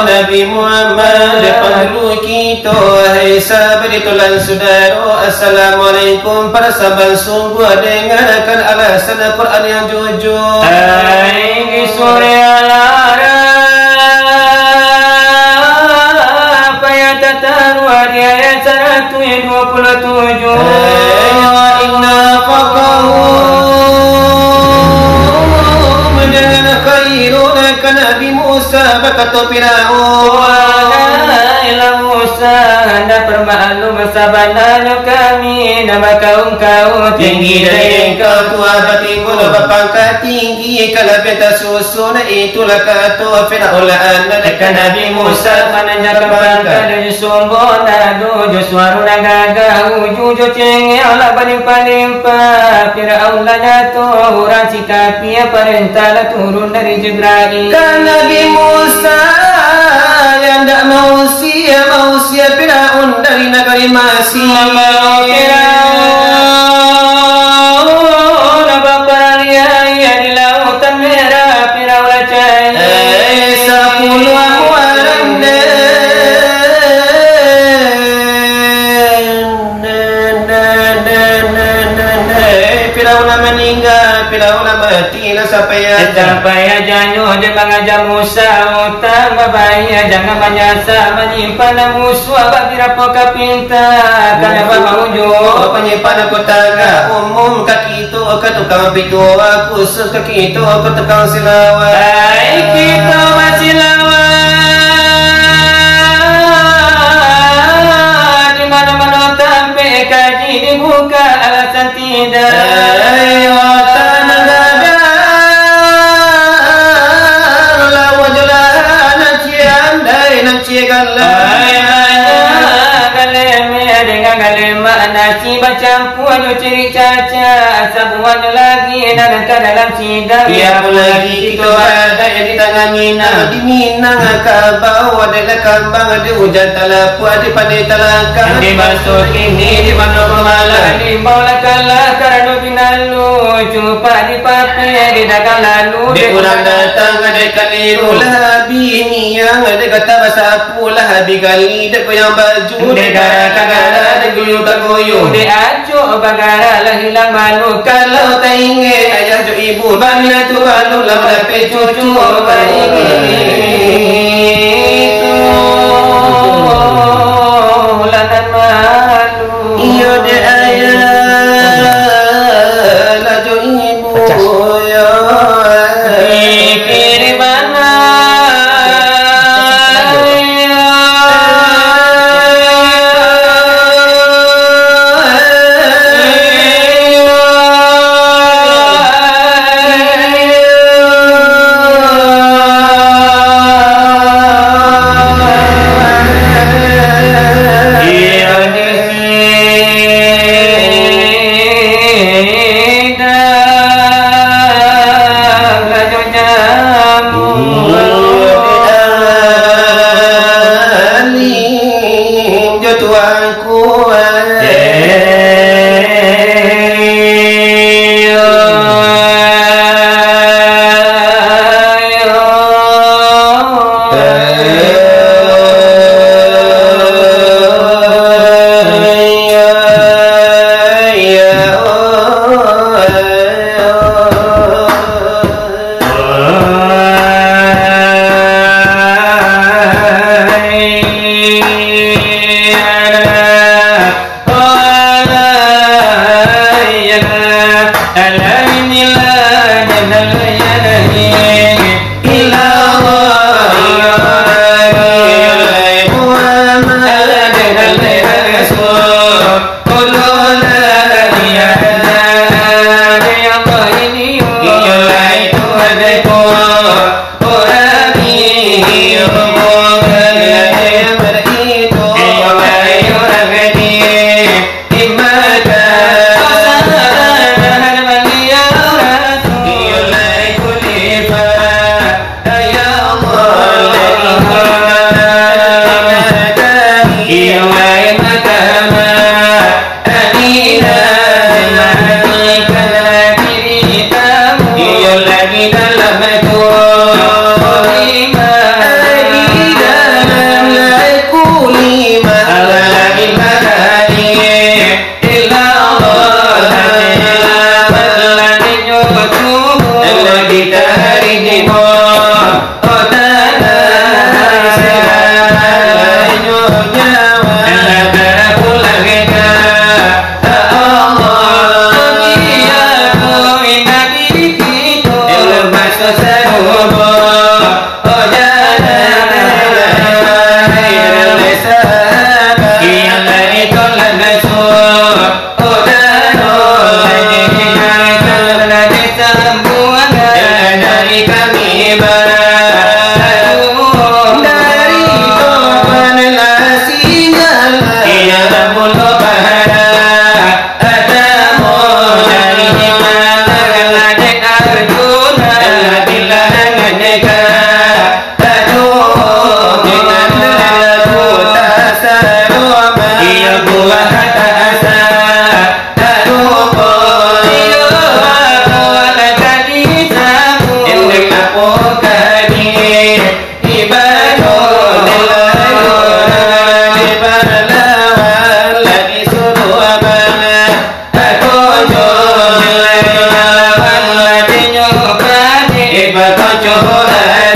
Nabi Muhammad perlu kita hai sahabat tulan saudara. Assalamualaikum para sahabat, sungguh dengarkan alasan Al-Quran yang jujur. Hai sore alara apa yang tertaruh di ayat 127. Inna faqahu mendengar khairun ke Nabi Musa berkata Fir'aun, Musa hendak bermaklum sabana kami nama kaum kau tinggi dari engkau tua bertimbul berpangkat tinggi kalau beta susun itulah kata Fir'aun anak Nabi Musa mananya kepangkat dari sumber nado suara gagah uju cengeng ala paling-paling Fir'aun nyatu orang sikapi perintah turun dari Jibril kan Nabi Musa yang tak mau sia Fir'aun dari negeri Mesir. Fir'aun apa peraya di lautan merah Fir'aun cahaya 10 muaran Fir'aun meninggal, Fir'aun mati sampai janyo dia mengajar Musa utang babaya jangan menyasar menyimpan musuh bagi rapoka pinta karena maujo penyimpan aku tangga umum kaki itu ke tukang pintu aku kaki itu ke tukang silawat. Kita masih cacat sabuan lagi nangka dalam sidang. Biar lagi kita ada yang di tangan Minang. Di Minang kabau adalah kambang. Ada hujan talapu ada pandai talakang. Di masuk ini di mana pemalang. Di bawah kalah karena binalu. Cupa di pape di dagang lalu. Di kurang datang ada keliru. Lah bini yang ada kata basapu. Lah habis kali dia yang baju. Di gara-gara ada guyur-guyur. di acu bagara lah hilang malu. Kalau tak ingin ayah jo ibu bangla tu baru lah dapat cucu baik itu lanan malu. Iyo de ayah lah jo ibu ya pikir mana Ibadah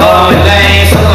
Oh,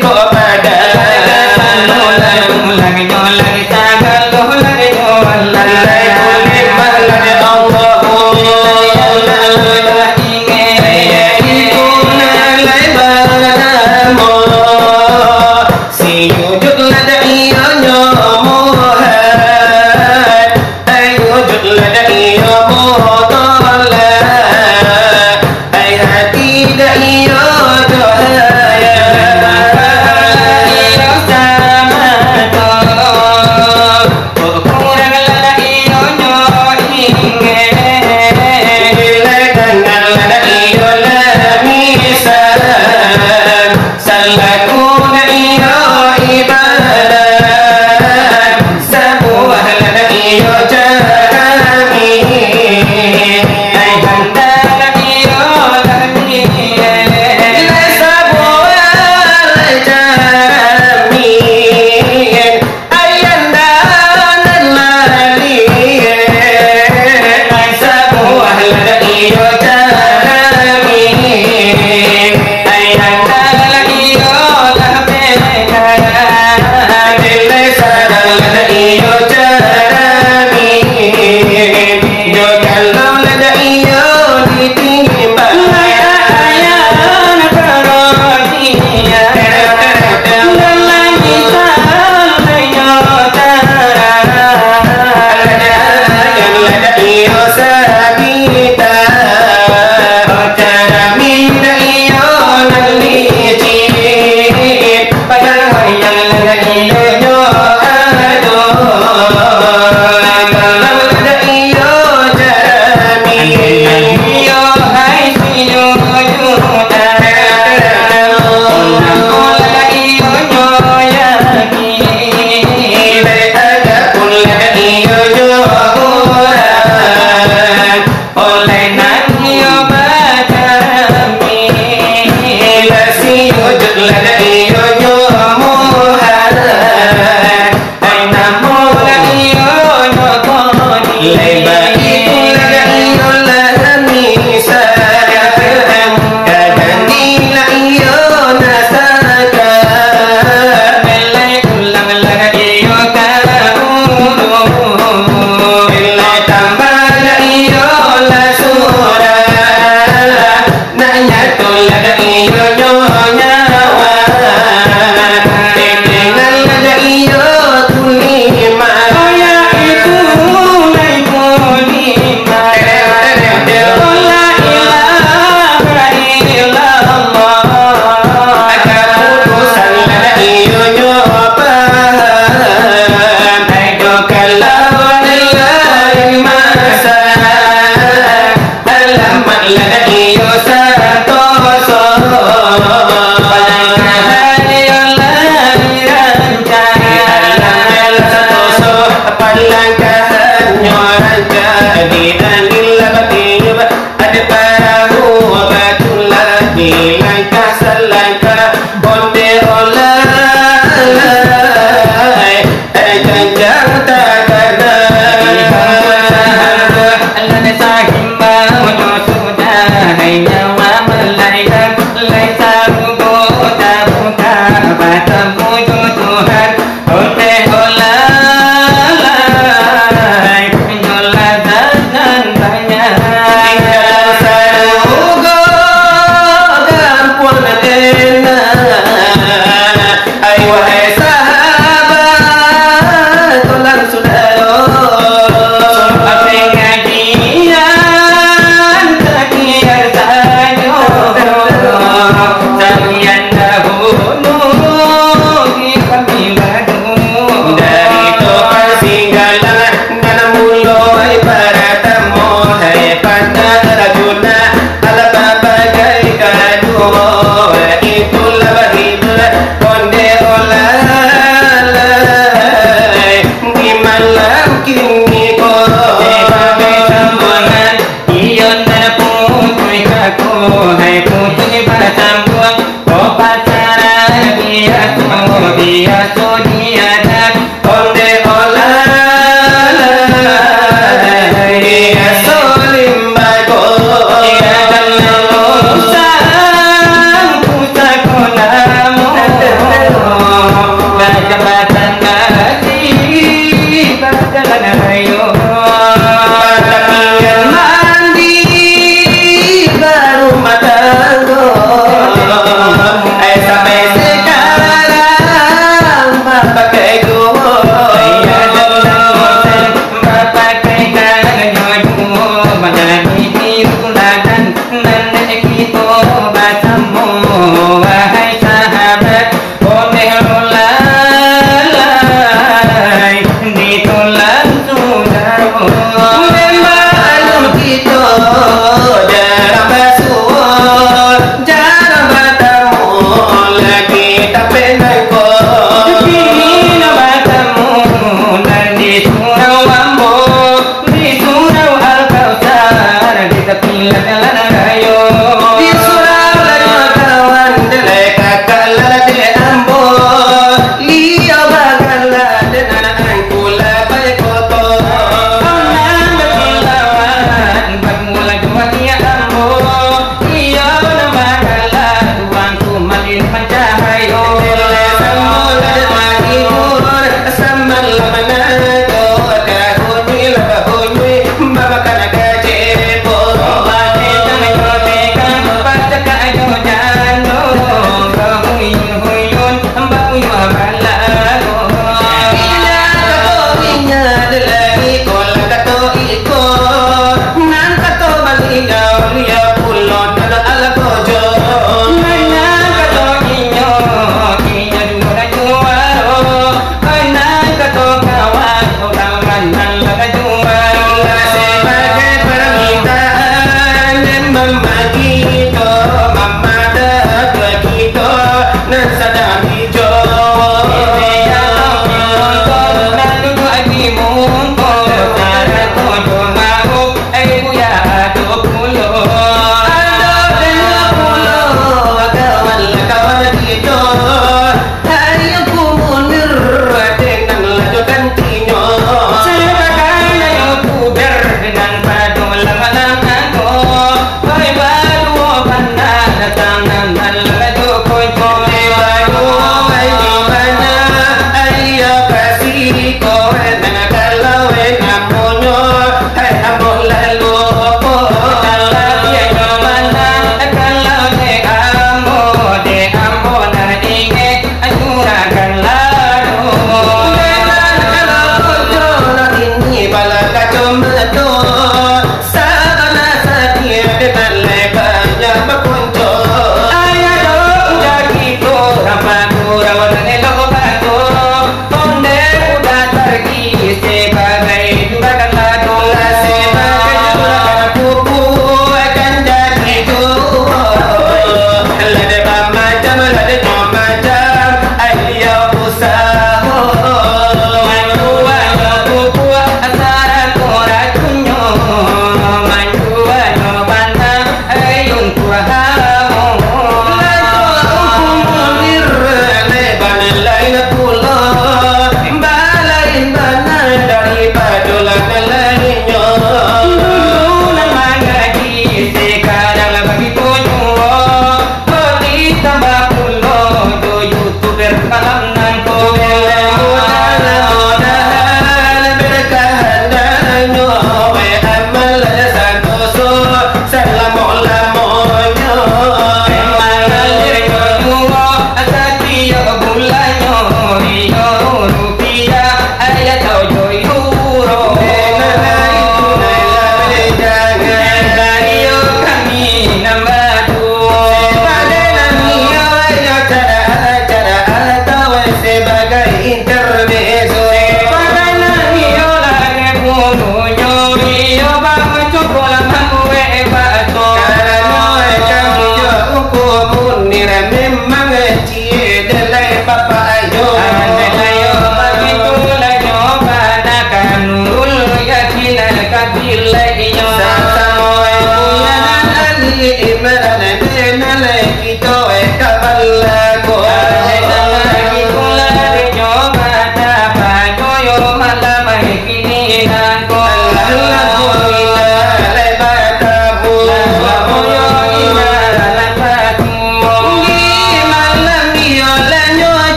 Kau pada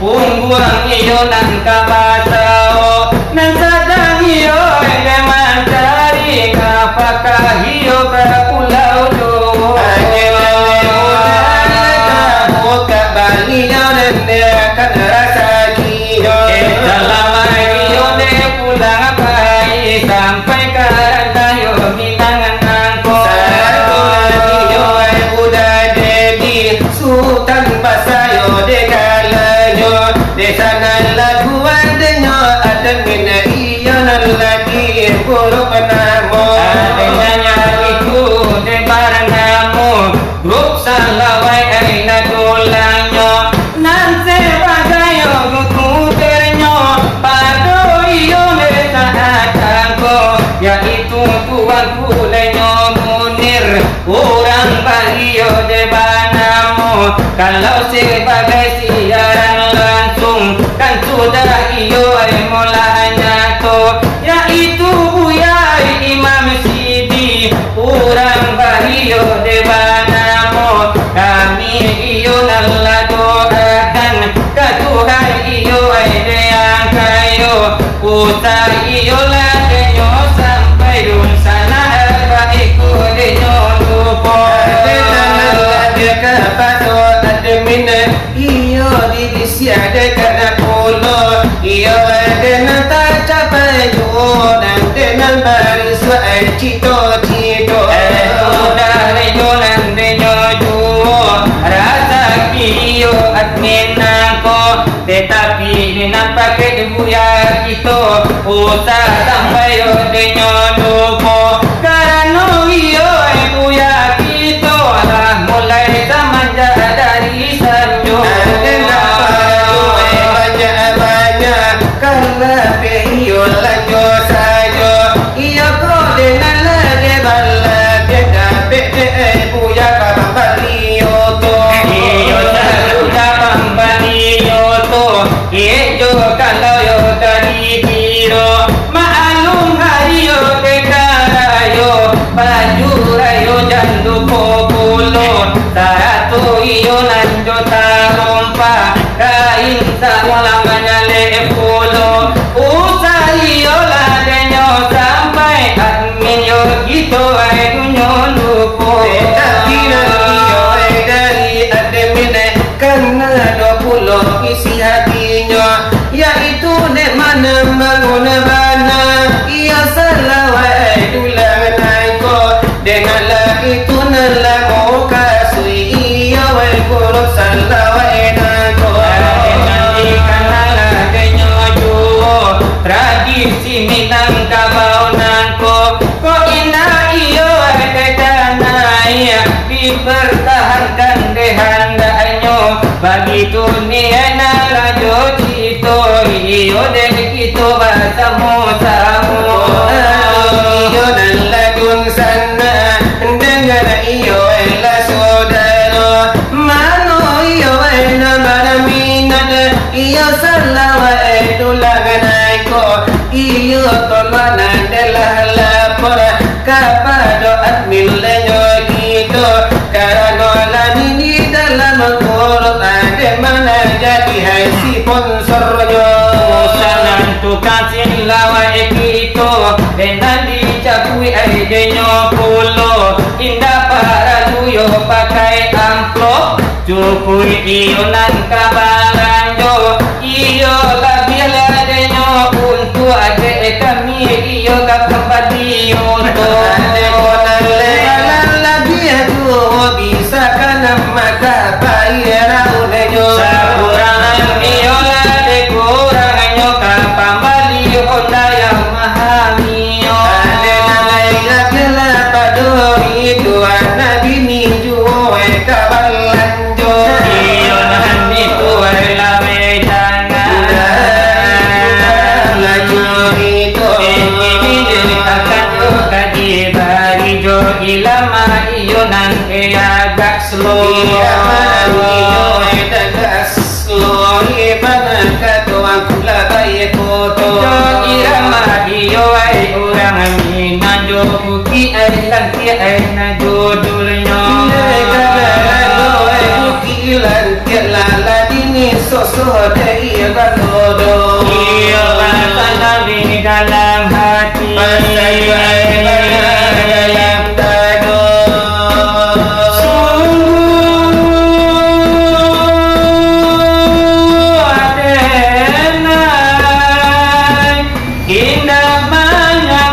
Ungguang iyo nang kabasao, nang sadang iyo ay demanta. sampai karagayo bilangan angko. Satu lagi yo udah jadi sultan basayo degalanyo. Di sana lagu adanya ada mina iyo lagi buruk namo. Adanya itu de barang namo. Grup salawai ay nadulanyo. Nan sebagayo gututernya pado iyo saat angko. Yaitu tuan kulenyo Munir orang Bahio de Banamo. Kalau sebagai siaran langsung kan sudah iyo mulanya to. Yaitu Buya Imam Sidi orang Bahio de Banamo. Kami iyo doakan ke Tuhan iyo yang kayo. Uta iyo ladenyo sampai dun sana baiku denyo lupo. Ada kapato ada mina iyo di siada kana pulo. Iyo ada nata capai dan dengan baris wa cito cito. Udah denyo denyo juo rasa iyo admin nako. Tetapi nampaknya Buya itu uta sampai denyo lupo. Karena iyo Buya itu lah mulai semanja dari sanjo. Banyak kalau iyo lanjo sajo. Iyo kau dengan lade balak beda Buya pambaliyo to. Iyo sudah pambaliyo to. Iyo kalau yo dari biro maalum hayo dekarayo baju rayo jandu populo. Satu iyo nanjo tarompa kain sawalamanya lepulo. Usah iyo ladenyo sampai admin yo gitu dunyo lupo. Dari admin karena 20 isi hatinya. Yaitu nek mana bangun bana. Ia salah wai dulang naiko. Dengan lagi tu nelamu kasui. Ia wai buruk salah wai naiko. Tradisi Minangkabau nangko. Ko indah iyo kedanai dipertahankan dehandanyo. Bagi dunia narajo cito iyo dek itu basamu-samu. Iyo dan lagun sana dengan iyo ela saudara. Mano iyo ena maraminad. Iyo salah wa tulangan aiko. Iyo tolanan delah lapor kepada admin lenyo gitu. Karena lani dalam Quran ada mana jadi hai sponsornya. Sanan tu kasih lawa itu dan dicakui adenyo pulo. Indah para tuyo pakai amplop. Cukui iyo nan kabaranjo. Iyo kabil adenyo untuk ade kami iyo kapapadi untuk. Bisa kan maka bayar ulenyo. Sakurangan iyo lade kuranganyo kapambali honda yang mahamiyo. Ada nalai kela padori dua nabi ninju kabalanjo. Iyo nani tuai lawe jangan laju itu. ini akan kaji bari jo ilama iyo nan agak slow. Orang mina jo buki ay lanti ay na jodulnya. Buki lanti lala dini sosok dari balodo. Iyo pasal di dalam hati. Dalam dado. Indah banyak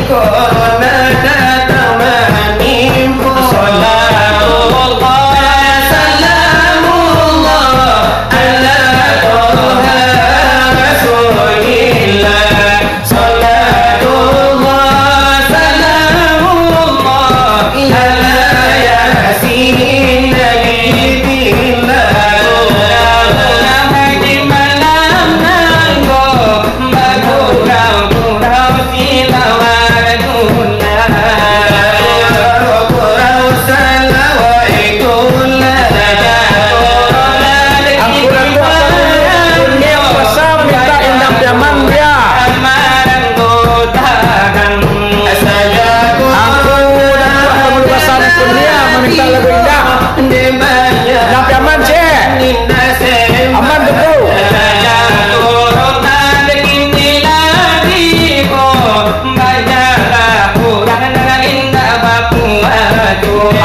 corona datang menimpa. Salatullah salamullah ala toha rasulillah. Salatullah salamullah ala yasin nabiillah.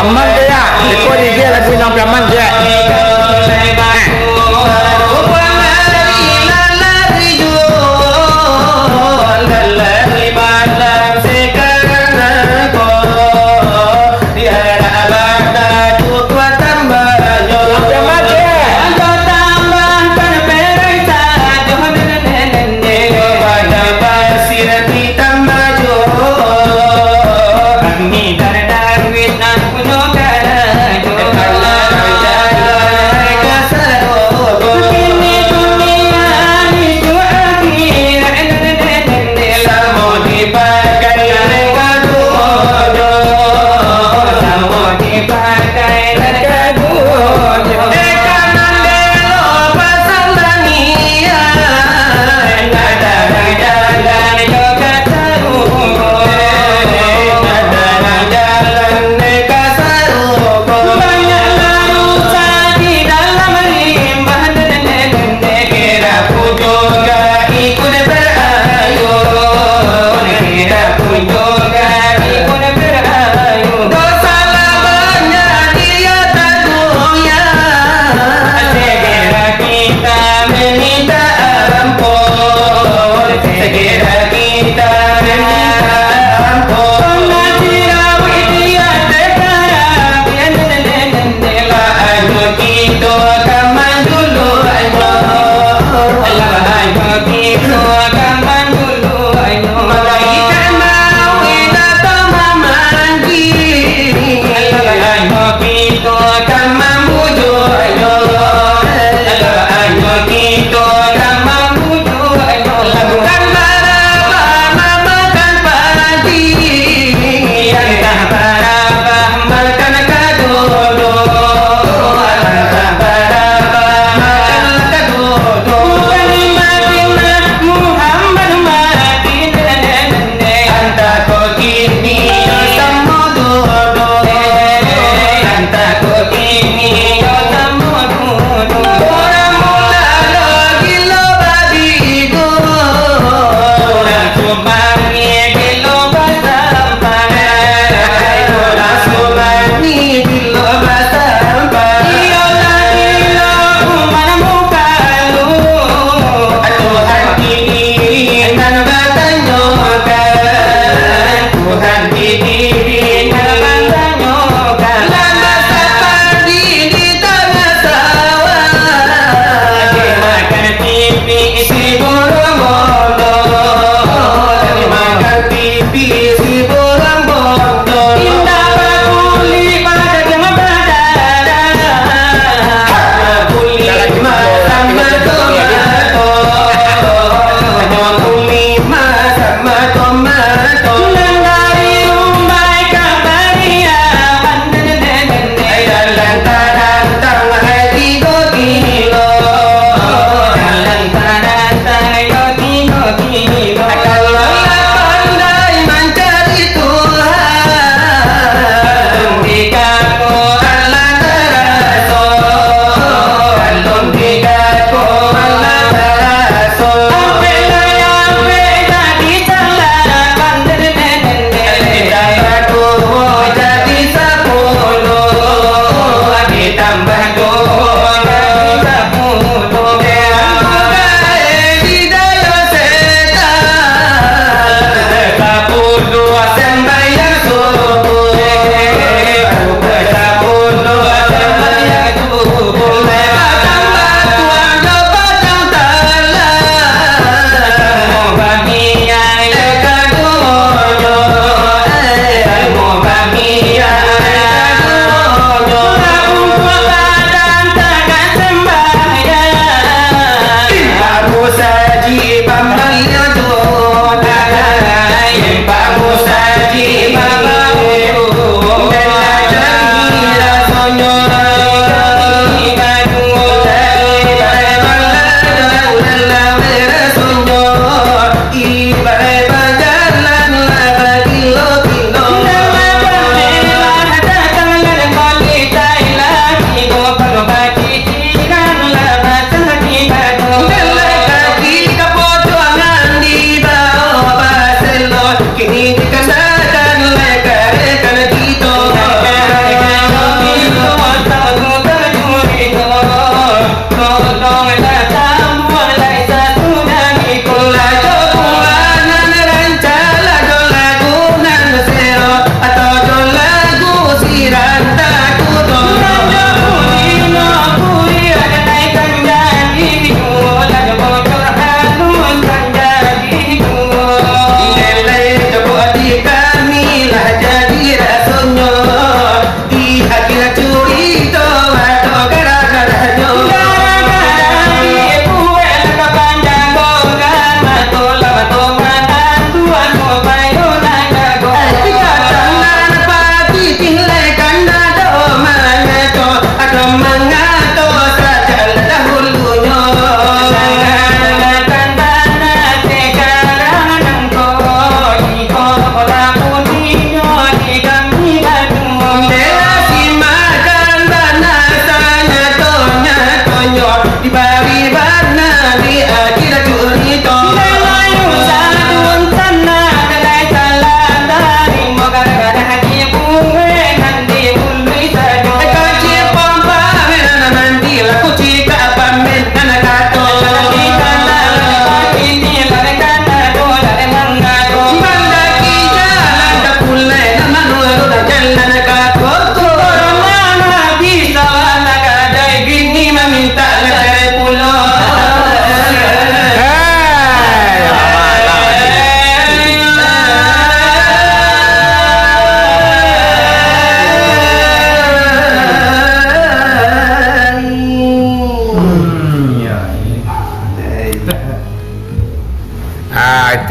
Aman ke ya? Ikut dia lagu yang aman je.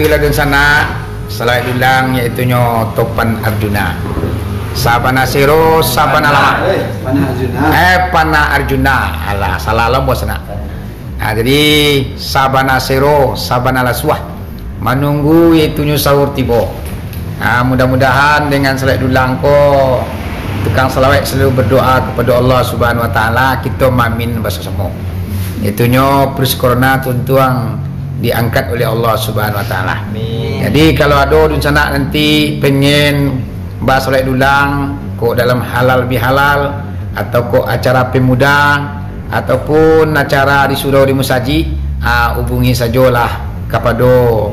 kata lagu sana selawat dulang iaitu nyo Topan Arjuna. Sabana Siro Sabana Lama. Pana Arjuna. Alah salah lah bos nak. Jadi Sabana Siro Sabana Laswah. Menunggu iaitu nyo sahur tiba. Mudah-mudahan dengan selawat dulang ko tukang selawat selalu berdoa kepada Allah Subhanahu Wa Taala, kita mamin bersama. Itu nyo virus corona tuan-tuan diangkat oleh Allah Subhanahu Wa Taala. Jadi kalau ada di sana nanti pengen bahas selawat dulang kok dalam halal bihalal atau kok acara pemuda ataupun acara di surau di musaji, hubungi sajalah kepada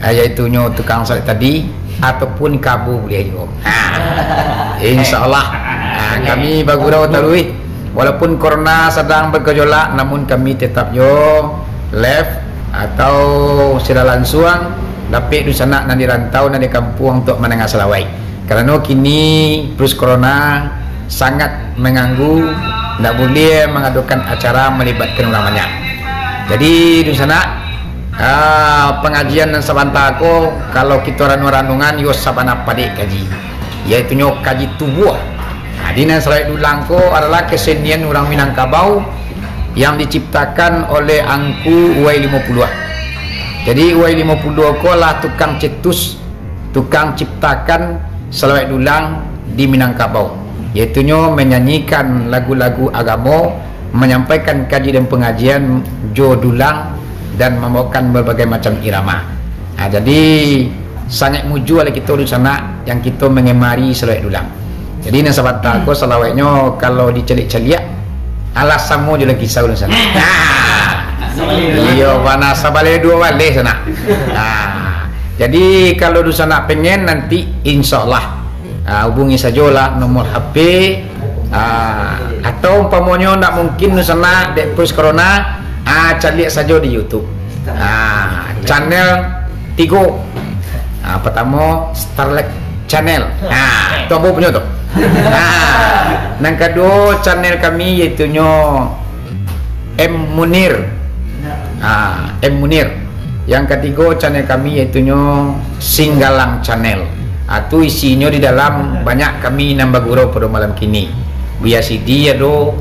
iaitu nyo tukang selawat tadi ataupun kabu boleh juga. InsyaAllah kami bagurau tarui walaupun corona sedang bergejolak, namun kami tetap yo live atau secara langsung dapat di sana dan di rantau dan di kampung untuk mendengar selawat. Kerana kini virus corona sangat mengganggu, tidak boleh mengadukan acara melibatkan ulamanya. Jadi di sana pengajian dan sabanta aku kalau kita ranungan yo sabana padik kaji, iaitu nyo kaji tubuh. Dina selawat dulang ko adalah kesenian orang Minangkabau yang diciptakan oleh Angku Y50. Jadi Y50 ko lah tukang cetus, tukang ciptakan selawat dulang di Minangkabau, iaitu nyo menyanyikan lagu-lagu agama, menyampaikan kaji dan pengajian jo dulang dan membawakan berbagai macam irama. Jadi sangat muju oleh kita di sana yang kita mengemari selawat dulang. Jadi nak sahabat aku selawatnya kalau dicelik-celik alas samo je lagi kisah di sana. Iya, mana sabale dua balik sana. Jadi kalau di sana pengen nanti insyaallah hubungi sajalah nomor HP atau umpamanya nak mungkin di sana dek virus corona cari saja di YouTube. Channel 3. Pertama Starlight Channel. Tu apa punya tu? Yang kedua channel kami iaitu nyo M Munir. M Munir. Yang ketiga channel kami iaitu nyo Singgalang Channel. Itu isinya di dalam banyak kami nambah gurau pada malam kini. Buya Sidi ada,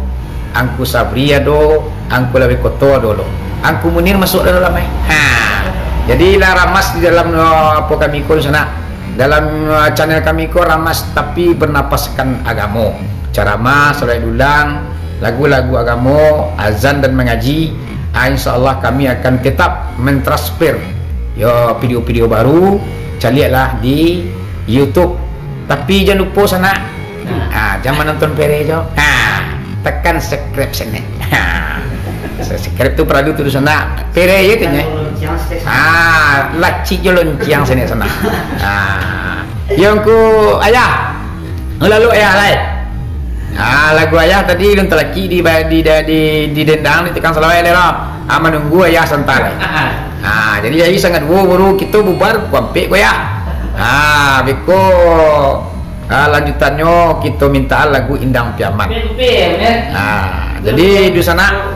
Angku Sabri ada, Angku Lawi Koto ada. Angku Munir masuk dalam jadi lah ramas di dalam apa kami ko sana. Dalam channel kami ko ramas tapi bernapaskan agama. Ceramah, selawat dulang, lagu-lagu agama, azan dan mengaji. InsyaAllah kami akan tetap mentransfer video-video baru. Carilah di YouTube. Tapi jangan lupa sana. Jangan nonton pere jo. Tekan subscribe sana. Subscribe tu perlu tu sana. Pere ya tu nya. Lacik je lonceng sana. Yang ku ayah. Lalu ayah lain. Lagu ayah tadi dan lelaki di dendang di tekan selawat lera. Menunggu ayah santai. Jadi ayah sangat baru kita bubar kuampik ko ya. Beko lanjutannya kita minta lagu Indang Piaman. Jadi di sana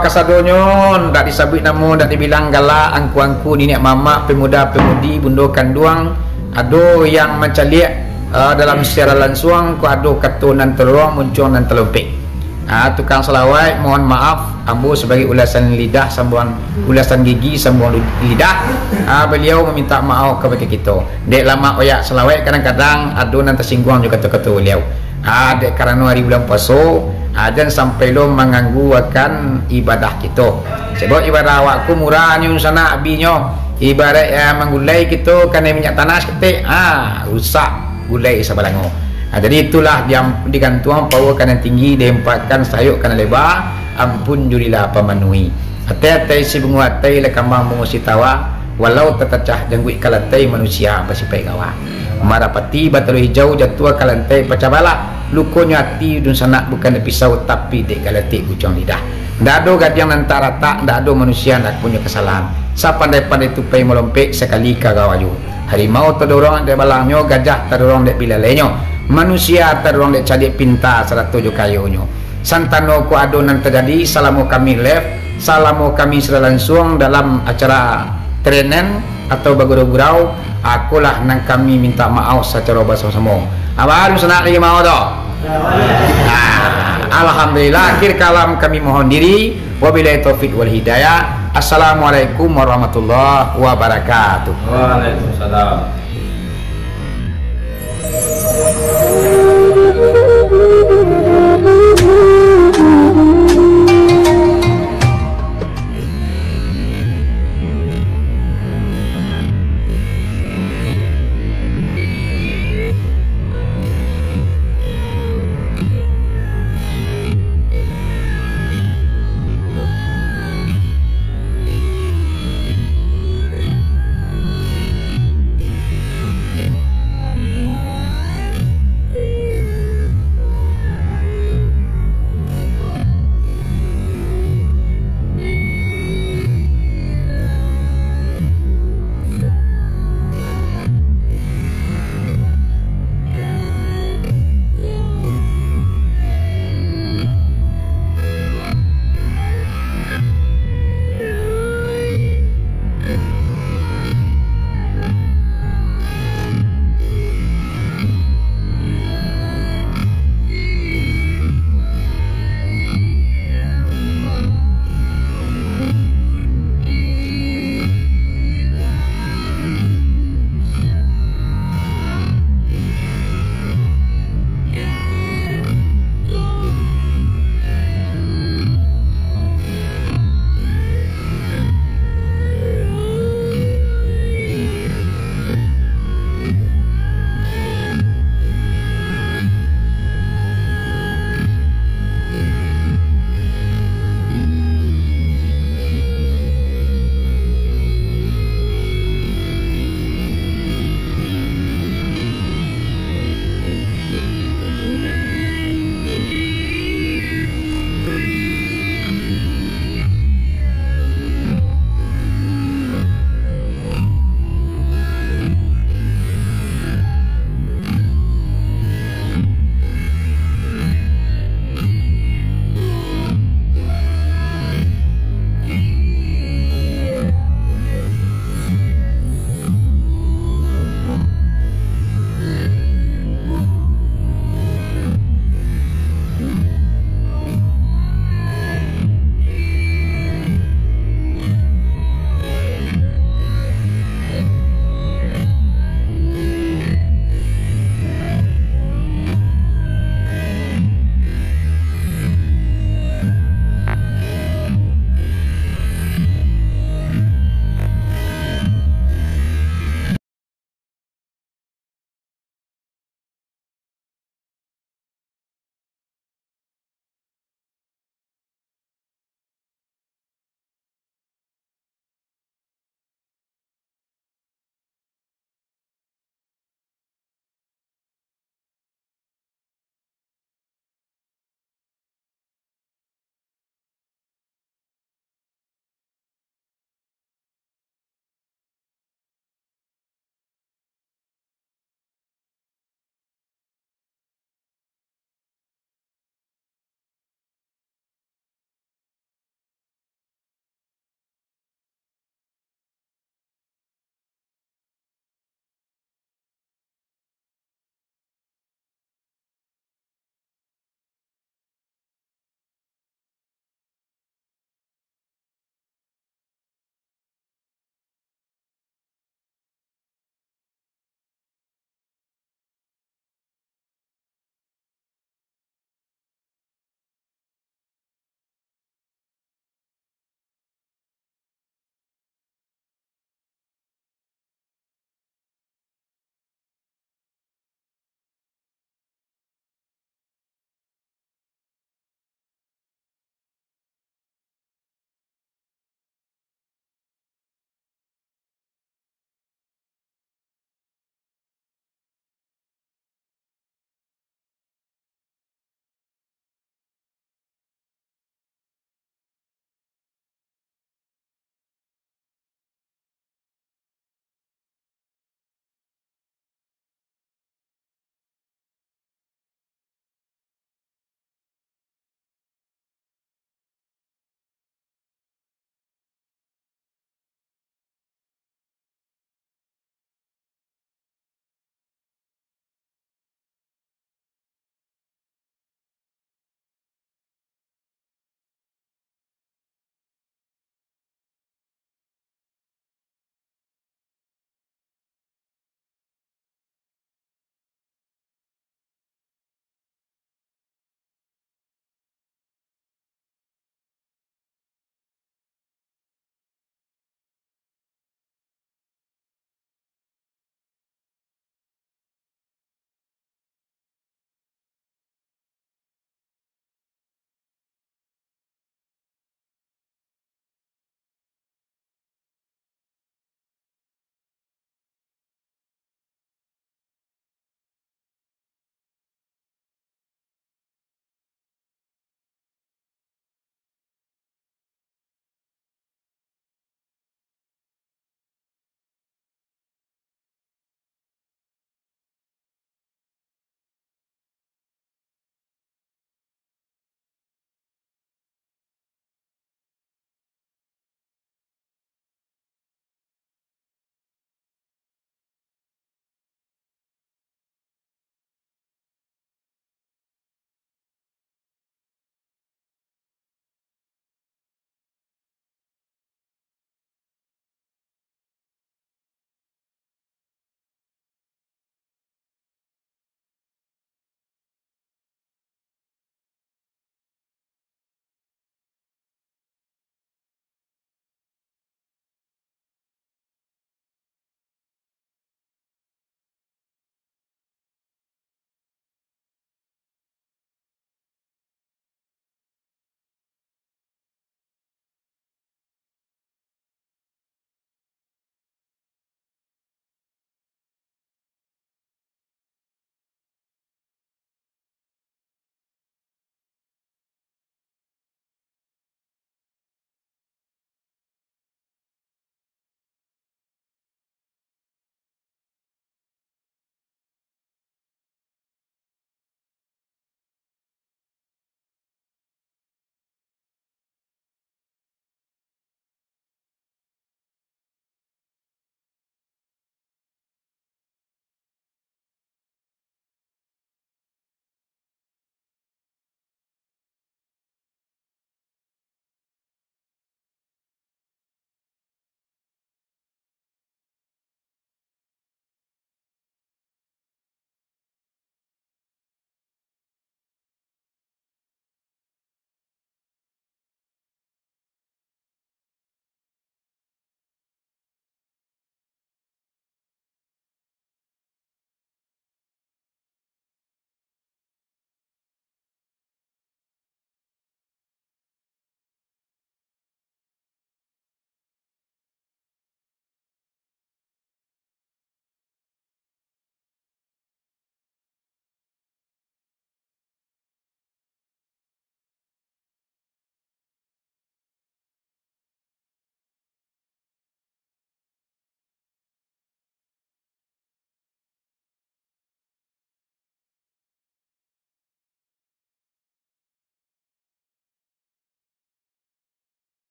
kasadonyo ndak disabut namo, ndak dibilang galak angku-angku nenek mama, pemuda-pemudi, bundo kanduang, ado yang mencaliak dalam secara langsung ko ado katunan telurong muncul dan telompek. Tukang selawat mohon maaf ambo sebagai ulasan lidah sambungan ulasan gigi sambungan lidah, beliau meminta maaf kepada kita. Dek lama oyak selawat kadang-kadang ado nan tersinggung juga kata-kata beliau. Dek karena hari bulan puasa dan sampai lo mengganggu akan ibadah kita. Sebab ibadah awakku murahnya sana abinyo. Ibarat menggulai kita kena minyak tanah ketik, rusak gulai sabalango. Jadi itulah yang digantung power kanan tinggi diempatkan sayuk kanan lebar, ampun jurilah pemenuhi. Hati-hati si bunguatai lekambang mengusi tawa, walau tertecah jangguit kalantai manusia bersipai gawa. Marapati batalu hijau jatuh kalantai pecabala. Lukonya hati dun sanak bukan pisau tapi dek galatik ucang lidah. Ndak ada gadiang antara tak, ndak ada manusia ndak punya kesalahan. Sapandai-pandai tupai melompek sekali kagawayu. Harimau terdorong dek balangnya, gajah terdorong dek bilalainya. Manusia terdorong dek cadik pinta seratu jo kayonyo. Santano ku ado nan terjadi, salamu kami live, salamu kami secara langsung dalam acara trenen atau bagurau-gurau, akulah nang kami minta maaf secara bersama-sama. Abang senang lagi mau tu. Alhamdulillah, akhir kalam kami mohon diri. Wabillahi taufik wal hidayah. Assalamualaikum warahmatullahi wabarakatuh. Waalaikumsalam.